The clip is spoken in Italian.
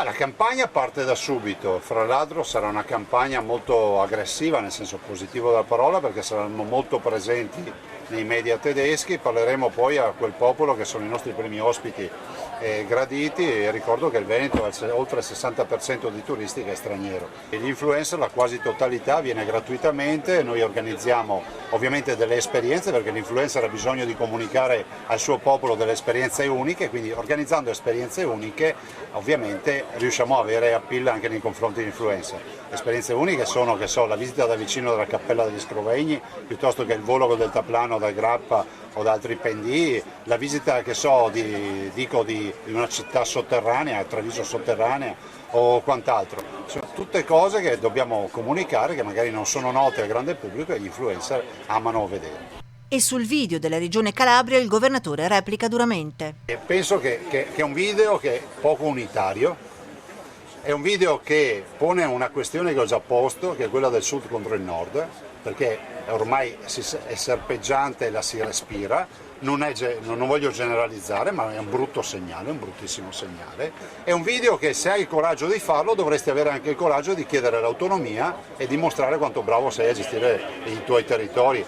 Ma la campagna parte da subito, fra l'altro sarà una campagna molto aggressiva nel senso positivo della parola perché saranno molto presenti nei media tedeschi, parleremo poi a quel popolo che sono i nostri primi ospiti graditi e ricordo che il Veneto ha oltre il 60% di turisti che è straniero. E gli influencer la quasi totalità viene gratuitamente, noi organizziamo ovviamente delle esperienze perché l'influencer ha bisogno di comunicare al suo popolo delle esperienze uniche, quindi organizzando esperienze uniche ovviamente riusciamo a avere appeal anche nei confronti degli influencer. Esperienze uniche sono che so, la visita da vicino della Cappella degli Scrovegni piuttosto che il volo col deltaplano da Grappa o da altri pendii, la visita che so di una città sotterranea, Treviso sotterranea o quant'altro. Sono tutte cose che dobbiamo comunicare che magari non sono note al grande pubblico e gli influencer amano vedere. E sul video della regione Calabria il governatore replica duramente. E penso che è un video che è poco unitario, è un video che pone una questione che ho già posto, che è quella del sud contro il nord, perché ormai è serpeggiante e la si respira, non voglio generalizzare, ma è un brutto segnale, un bruttissimo segnale. È un video che se hai il coraggio di farlo dovresti avere anche il coraggio di chiedere l'autonomia e dimostrare quanto bravo sei a gestire i tuoi territori.